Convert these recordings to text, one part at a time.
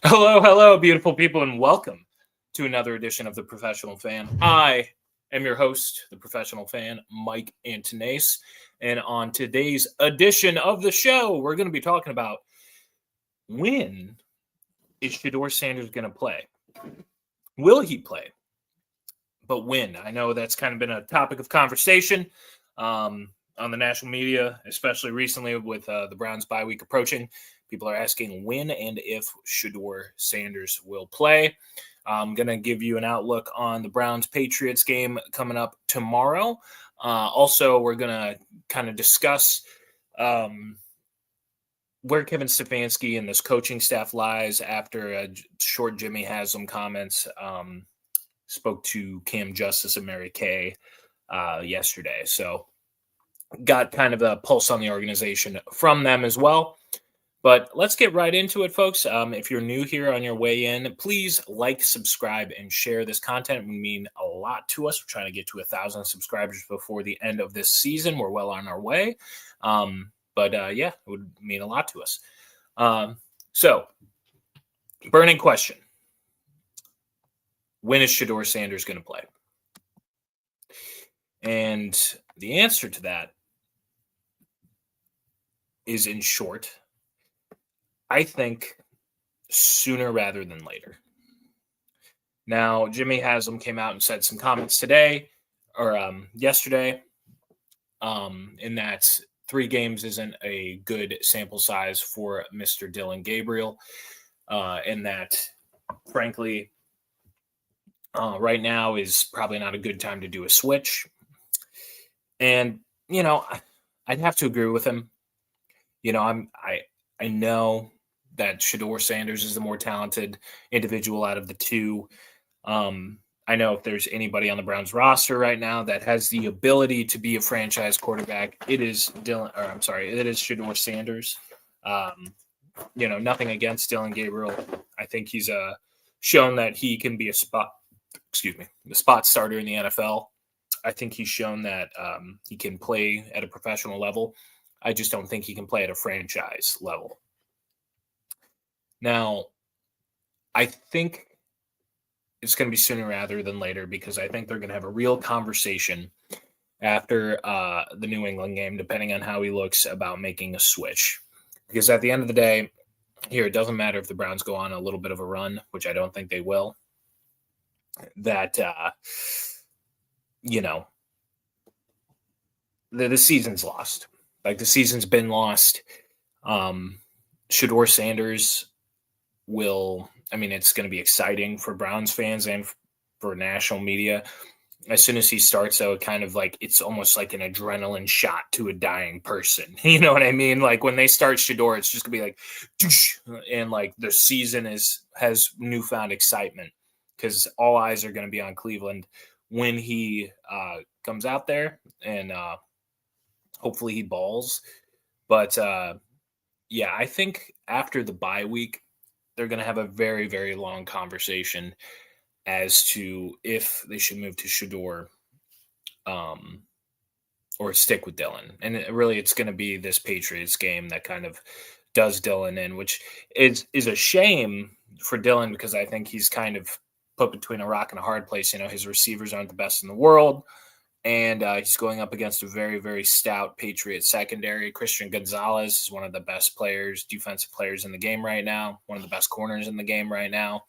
Hello, hello, beautiful people, and welcome to another edition of The Professional Fan. I am your host, The Professional Fan, Mike Antonace. And on today's edition of the show, we're going to be talking about when is Shedeur Sanders going to play? Will he play? But when? I know that's kind of been a topic of conversation on the national media, especially recently with the Browns bye week approaching. People are asking when and if Shedeur Sanders will play. I'm going to give you an outlook on the Browns-Patriots game coming up tomorrow. Also, we're going to kind of discuss where Kevin Stefanski and this coaching staff lies after a short Jimmy Haslam comments. Spoke to Cam Justice and Mary Kay yesterday. So got kind of a pulse on the organization from them as well. But let's get right into it, folks. If you're new here on your way in, please like, subscribe, and share this content. It would mean a lot to us. We're trying to get to 1,000 subscribers before the end of this season. We're well on our way. But it would mean a lot to us. So, burning question. When is Shedeur Sanders going to play? And the answer to that is, in short, I think sooner rather than later. Now, Jimmy Haslam came out and said some comments today or yesterday in that 3 games isn't a good sample size for Mr. Dillon Gabriel, and that, frankly, right now is probably not a good time to do a switch. And, I'd have to agree with him. I know that Shedeur Sanders is the more talented individual out of the two. I know if there's anybody on the Browns roster right now that has the ability to be a franchise quarterback, it is Shedeur Sanders. Nothing against Dillon Gabriel. I think he's shown that he can be the spot starter in the NFL. I think he's shown that he can play at a professional level. I just don't think he can play at a franchise level. Now, I think it's going to be sooner rather than later because I think they're going to have a real conversation after the New England game, depending on how he looks, about making a switch. Because at the end of the day, here, it doesn't matter if the Browns go on a little bit of a run, which I don't think they will, that, the season's lost. Like, the season's been lost. Shedeur Sanders it's going to be exciting for Browns fans and for national media. As soon as he starts, though, it's almost like an adrenaline shot to a dying person. You know what I mean? Like, when they start Shedeur, it's just going to be like, doosh, and like the season has newfound excitement because all eyes are going to be on Cleveland when he comes out there, and hopefully he balls. But I think after the bye week, they're going to have a very, very long conversation as to if they should move to Shedeur or stick with Dillon. And it's going to be this Patriots game that kind of does Dillon in, which is a shame for Dillon because I think he's kind of put between a rock and a hard place. His receivers aren't the best in the world, and he's going up against a very, very stout Patriot secondary. Christian Gonzalez is one of the best defensive players in the game right now, one of the best corners in the game right now.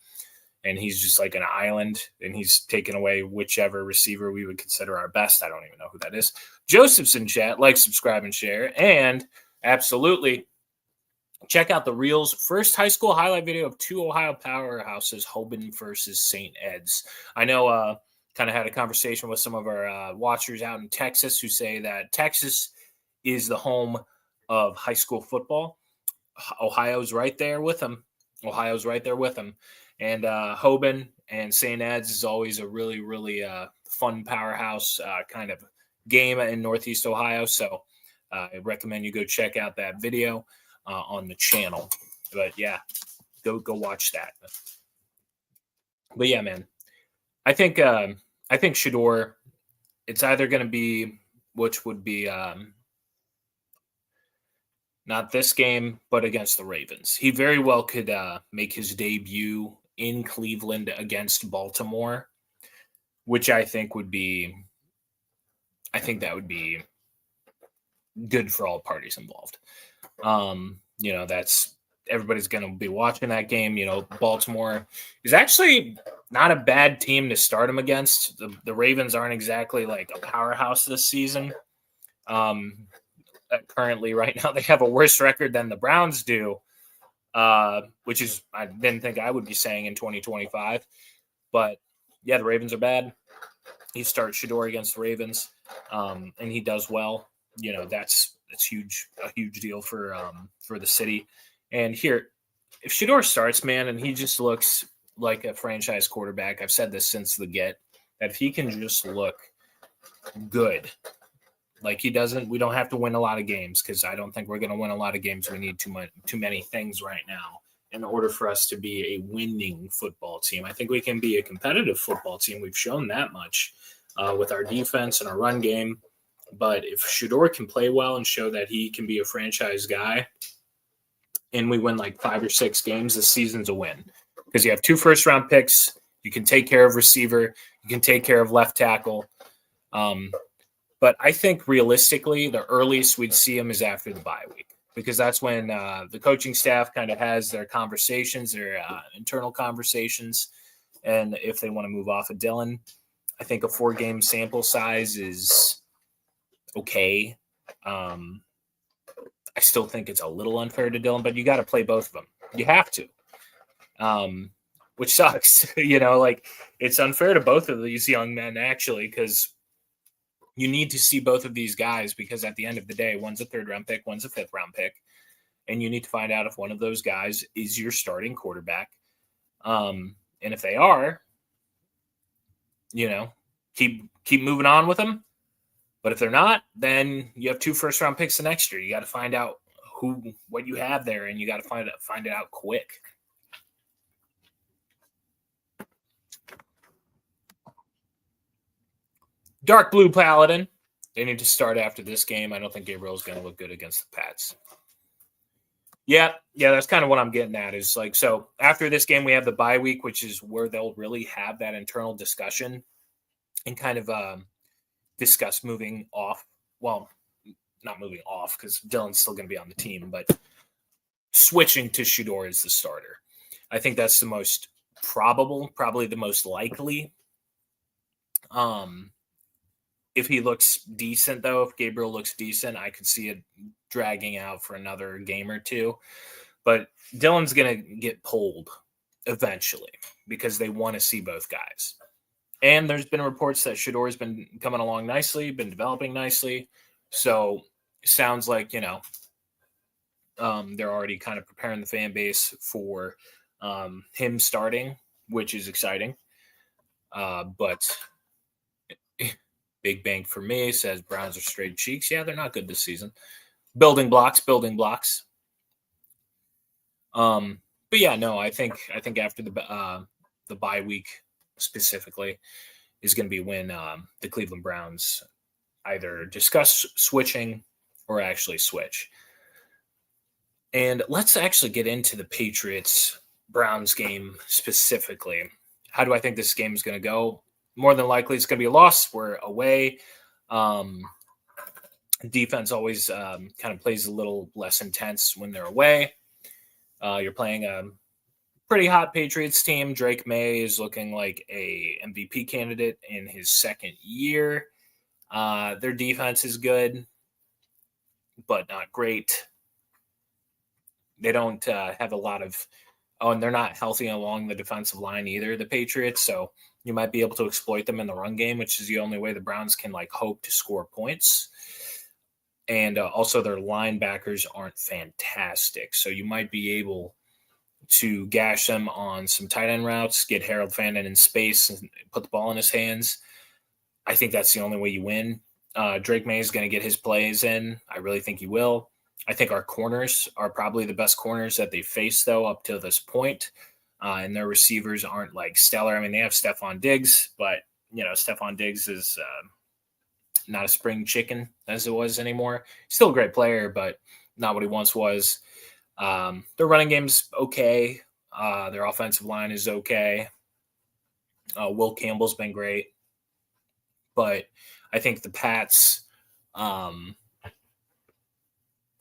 And he's just like an island, and he's taken away whichever receiver we would consider our best. I don't even know who that is. Joseph's in chat. Like, subscribe, and share. And absolutely, check out the Reels first high school highlight video of 2 Ohio powerhouses, Hoban versus St. Ed's. I know kind of had a conversation with some of our watchers out in Texas who say that Texas is the home of high school football. Ohio's right there with them. And Hoban and St. Ed's is always a really, really fun powerhouse kind of game in Northeast Ohio. So I recommend you go check out that video on the channel. But yeah, go watch that. But yeah, man, I think Shedeur, it's either going to be, which would be Not this game, but against the Ravens. He very well could make his debut in Cleveland against Baltimore, which I think that would be good for all parties involved. That's everybody's going to be watching that game. Baltimore is actually not a bad team to start them against. The Ravens aren't exactly like a powerhouse this season. Currently, right now, they have a worse record than the Browns do, which is I didn't think I would be saying in 2025. But yeah, the Ravens are bad. He starts Shedeur against the Ravens, and he does well. That's huge, a huge deal for the city. And here, if Shedeur starts, man, and he just looks like a franchise quarterback, I've said this since the get, that if he can just look good, like he doesn't, we don't have to win a lot of games because I don't think we're going to win a lot of games. We need too many things right now in order for us to be a winning football team. I think we can be a competitive football team. We've shown that much with our defense and our run game. But if Shedeur can play well and show that he can be a franchise guy, and we win like 5 or 6 games, this season's a win. Because you have 2 first-round picks, you can take care of receiver, you can take care of left tackle. But I think realistically, the earliest we'd see him is after the bye week, because that's when the coaching staff kind of has their conversations, their internal conversations, and if they want to move off of Dillon, I think a 4-game sample size is okay. I still think it's a little unfair to Dillon, but you got to play both of them. You have to, which sucks. Like it's unfair to both of these young men actually, because you need to see both of these guys, because at the end of the day, one's a 3rd-round pick, one's a 5th-round pick, and you need to find out if one of those guys is your starting quarterback. And if they are, keep moving on with them. But if they're not, then you have 2 first-round picks the next year. You got to find out what you have there, and you got to find it out quick. Dark Blue Paladin. They need to start after this game. I don't think Gabriel's going to look good against the Pats. Yeah, that's kind of what I'm getting at is like, so after this game, we have the bye week, which is where they'll really have that internal discussion and kind of discuss moving off. Well, not moving off because Dillon's still going to be on the team, but switching to Shedeur as the starter. I think that's the most probable, probably the most likely. If he looks decent, though, if Gabriel looks decent, I could see it dragging out for another game or 2. But Dillon's going to get pulled eventually because they want to see both guys. And there's been reports that Shedeur has been coming along nicely, been developing nicely. So it sounds like, they're already kind of preparing the fan base for him starting, which is exciting. But Big Bank for me says Browns are straight cheeks. Yeah, they're not good this season. Building blocks. But yeah, no, I think after the bye week specifically is going to be when the Cleveland Browns either discuss switching or actually switch. And let's actually get into the Patriots-Browns game specifically. How do I think this game is going to go? More than likely, it's going to be a loss. We're away. Defense always kind of plays a little less intense when they're away. You're playing a pretty hot Patriots team. Drake May is looking like a MVP candidate in his 2nd year. Their defense is good, but not great. They don't have a lot of and they're not healthy along the defensive line either, the Patriots. So you might be able to exploit them in the run game, which is the only way the Browns can hope to score points. And also their linebackers aren't fantastic. So you might be able to gash them on some tight end routes, get Harold Fannin in space and put the ball in his hands. I think that's the only way you win. Drake May is going to get his plays in. I really think he will. I think our corners are probably the best corners that they face, though, up to this point. And their receivers aren't stellar. I mean, they have Stephon Diggs, but, Stephon Diggs is not a spring chicken as it was anymore. Still a great player, but not what he once was. Their running game's okay. Their offensive line is okay. Will Campbell's been great, but I think the Pats. I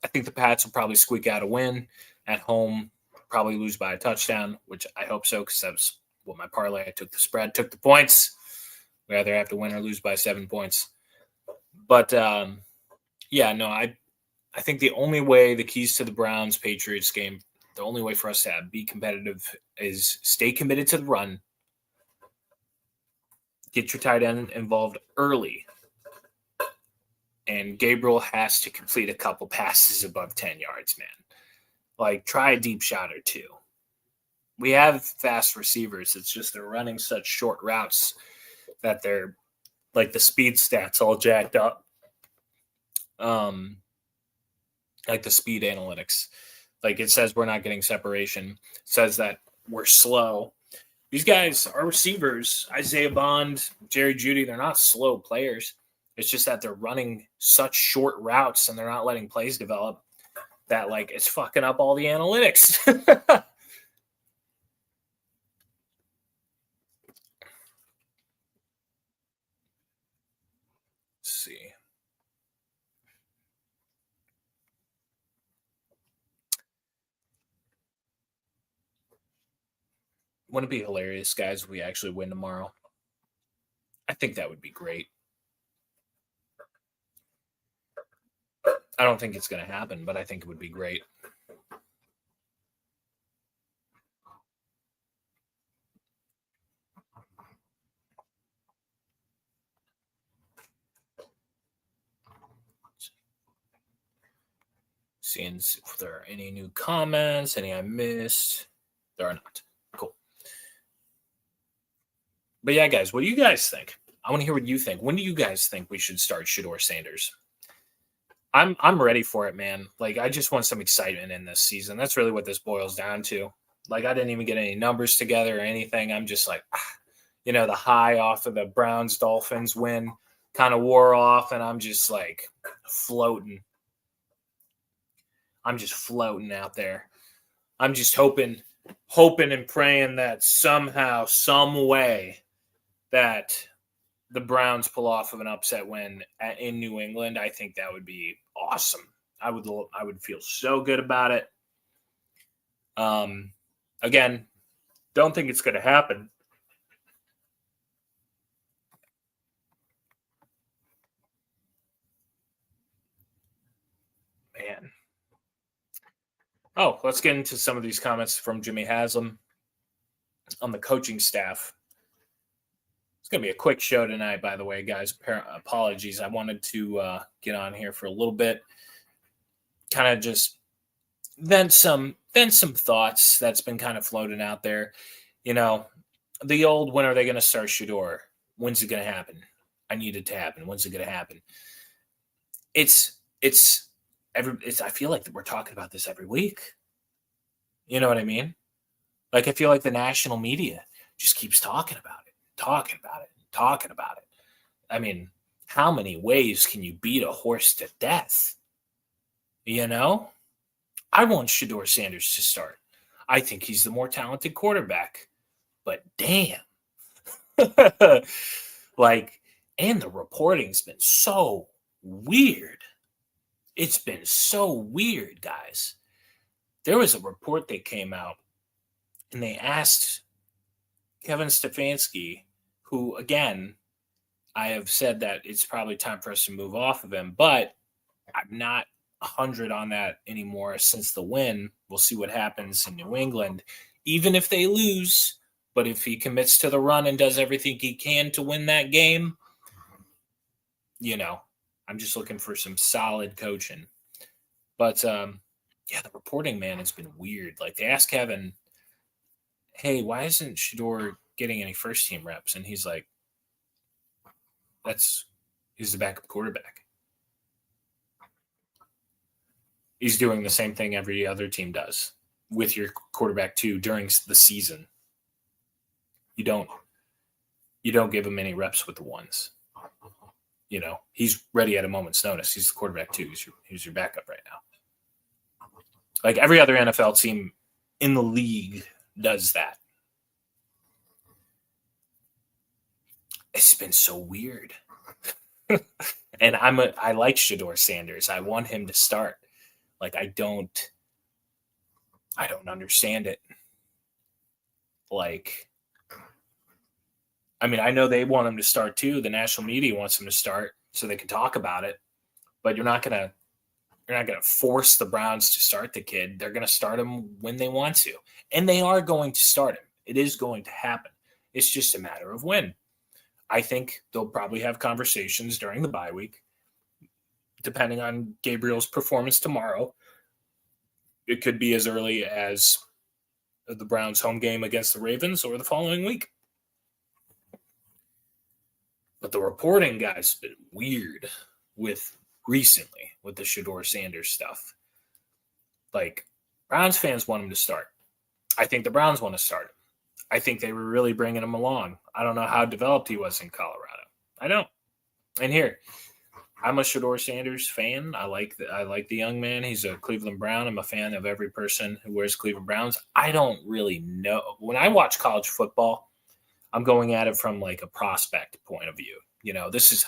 think the Pats will probably squeak out a win at home. Probably lose by a touchdown, which I hope so because that's what my parlay. I took the spread, took the points. We either have to win or lose by 7 points. But yeah, no, I think the only way the keys to the Browns Patriots game, the only way for us to be competitive is stay committed to the run, get your tight end involved early, and Gabriel has to complete a couple passes above 10 yards, man. Like, try a deep shot or two. We have fast receivers. It's just they're running such short routes that they're like the speed stats all jacked up. Like the speed analytics. Like it says we're not getting separation. It says that we're slow. These guys, our receivers, Isaiah Bond, Jerry Jeudy, they're not slow players. It's just that they're running such short routes and they're not letting plays develop that, like, it's fucking up all the analytics. Let's see. Wouldn't it be hilarious, guys, if we actually win tomorrow? I think that would be great. I don't think it's going to happen, but I think it would be great. Seeing if there are any new comments, any I missed. There are not. Cool. But yeah, guys, what do you guys think? I want to hear what you think. When do you guys think we should start Shedeur Sanders? I'm ready for it, man. Like, I just want some excitement in this season. That's really what this boils down to. Like, I didn't even get any numbers together or anything. I'm just like, the high off of the Browns Dolphins win kind of wore off, and I'm just like floating. I'm just floating out there. I'm just hoping and praying that somehow, some way, that the Browns pull off of an upset win in New England. I think that would be awesome. I would feel so good about it. Again, don't think it's going to happen. Man. Oh, let's get into some of these comments from Jimmy Haslam on the coaching staff. It's going to be a quick show tonight, by the way, guys. Apologies. I wanted to get on here for a little bit, kind of just vent some thoughts that's been kind of floating out there. The old, when are they going to start Shedeur? When's it going to happen? I need it to happen. When's it going to happen? I feel like we're talking about this every week. You know what I mean? Like, I feel like the national media just keeps talking about it. I mean, how many ways can you beat a horse to death? I want Shedeur Sanders to start. I think he's the more talented quarterback. But damn. And the reporting's been so weird. It's been so weird, guys. There was a report that came out, and they asked Kevin Stefanski, who, again, I have said that it's probably time for us to move off of him, but I'm not 100 on that anymore since the win. We'll see what happens in New England, even if they lose. But if he commits to the run and does everything he can to win that game, I'm just looking for some solid coaching. But, the reporting, man, has been weird. Like, they asked Kevin, hey, why isn't Shedeur getting any first-team reps? And he's like, he's the backup quarterback. He's doing the same thing every other team does with your quarterback, too, during the season. You don't give him any reps with the ones. He's ready at a moment's notice. He's the quarterback too. He's your backup right now. Like every other NFL team in the league does that. It's been so weird. And I like Shedeur Sanders. I want him to start. Like I don't understand it. Like I mean, I know they want him to start too. The national media wants him to start so they can talk about it. But you're not gonna force the Browns to start the kid. They're gonna start him when they want to, and they are going to start him. It is going to happen. It's just a matter of when. I think they'll probably have conversations during the bye week, depending on Gabriel's performance tomorrow. It could be as early as the Browns' home game against the Ravens or the following week. But the reporting, guys, has been weird with recently with the Shedeur Sanders stuff. Like, Browns fans want him to start. I think the Browns want to start him. I think they were really bringing him along. I don't know how developed he was in Colorado. I don't. And here, I'm a Shedeur Sanders fan. I like the young man. He's a Cleveland Brown. I'm a fan of every person who wears Cleveland Browns. I don't really know. When I watch college football, I'm going at it from like a prospect point of view.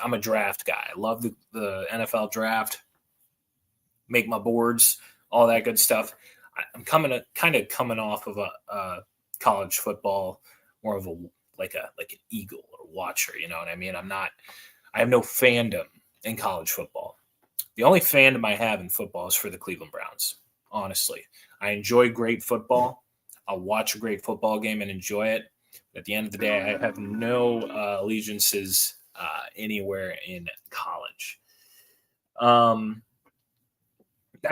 I'm a draft guy. I love the NFL draft, make my boards, all that good stuff. I'm kind of coming off of a college football, more of like an eagle or watcher. You know what I mean? I have no fandom in college football. The only fandom I have in football is for the Cleveland Browns. Honestly, I enjoy great football. I'll watch a great football game and enjoy it. At the end of the day, I have no allegiances anywhere in college. That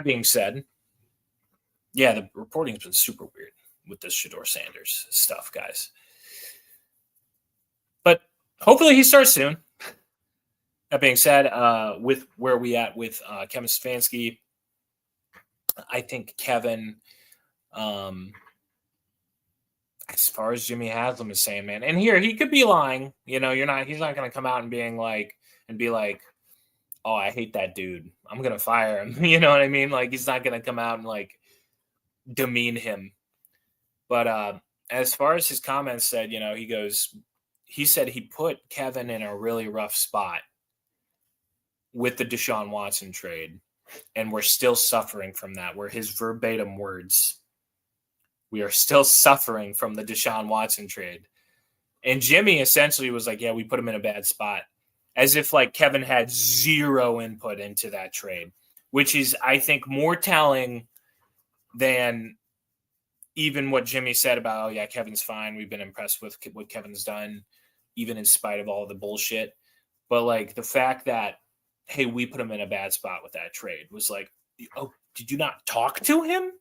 being said, yeah, the reporting's been super weird with this Shedeur Sanders stuff, guys. But hopefully he starts soon. That being said, with where we at with Kevin Stefanski, I think Kevin, as far as Jimmy Haslam is saying, man, and here he could be lying. He's not going to come out and be like, oh, I hate that dude. I'm going to fire him. You know what I mean? Like, he's not going to come out and like demean him. But as far as his comments said, he said he put Kevin in a really rough spot with the Deshaun Watson trade, and we're still suffering from that. Were his verbatim words. We are still suffering from the Deshaun Watson trade. And Jimmy essentially was like, yeah, we put him in a bad spot. As if like Kevin had zero input into that trade, which is, I think, more telling than even what Jimmy said about, oh, yeah, Kevin's fine. We've been impressed with what Kevin's done, even in spite of all the bullshit. But like the fact that, hey, we put him in a bad spot with that trade was like, oh, did you not talk to him?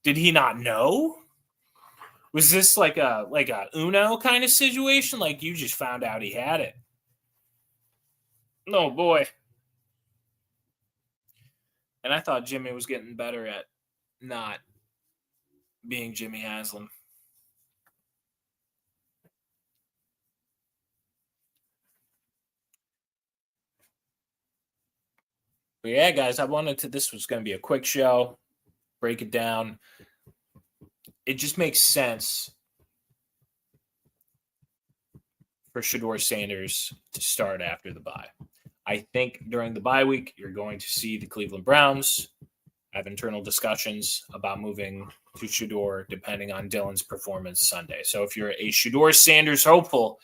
Did he not know? Was this like a Uno kind of situation? Like you just found out he had it? No, boy. And I thought Jimmy was getting better at not being Jimmy Haslam. But yeah, guys, this was going to be a quick show, break it down. It just makes sense for Shedeur Sanders to start after the bye. I think during the bye week, you're going to see the Cleveland Browns have internal discussions about moving to Shedeur depending on Dylan's performance Sunday. So if you're a Shedeur Sanders hopeful,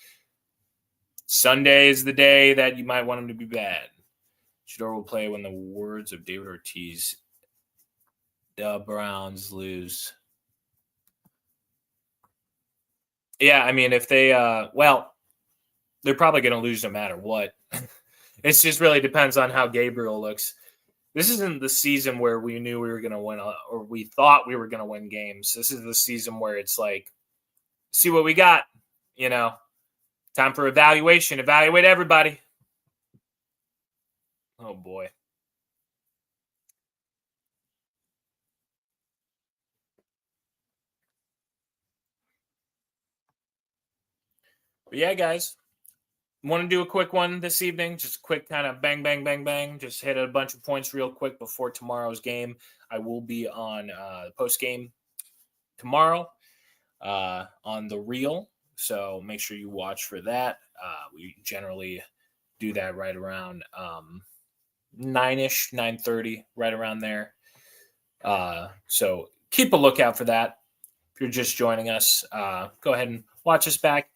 Sunday is the day that you might want him to be bad. Shedeur will play when the words of David Ortiz, the Browns lose. Yeah, I mean, if they, they're probably going to lose no matter what. It just really depends on how Gabriel looks. This isn't the season where we knew we were going to win or we thought we were going to win games. This is the season where it's like, see what we got, time for evaluation. Evaluate everybody. Oh, boy. But yeah, guys, Want to do a quick one this evening? Just a quick kind of bang, bang, bang, bang. Just hit a bunch of points real quick before tomorrow's game. I will be on post game tomorrow on the reel, so make sure you watch for that. We generally do that right around 9ish, 9:30, right around there. So keep a lookout for that. If you're just joining us, go ahead and watch us back.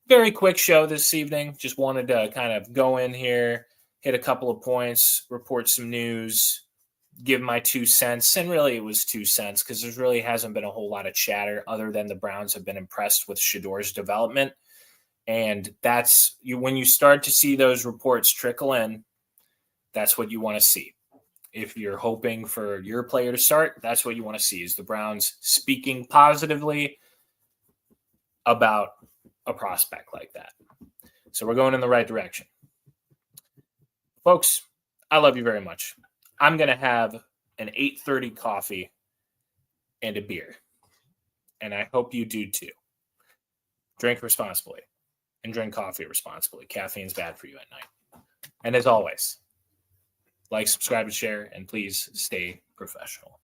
Very quick show this evening. Just wanted to kind of go in here, hit a couple of points, report some news, give my 2 cents. And really, it was 2 cents because there really hasn't been a whole lot of chatter other than the Browns have been impressed with Shedeur's development. And that's you when you start to see those reports trickle in, that's what you want to see. If you're hoping for your player to start, that's what you want to see is the Browns speaking positively about a prospect like that. So we're going in the right direction. Folks, I love you very much. I'm going to have an 8:30 coffee and a beer. And I hope you do too. Drink responsibly and drink coffee responsibly. Caffeine's bad for you at night. And as always, like, subscribe, and share, and please stay professional.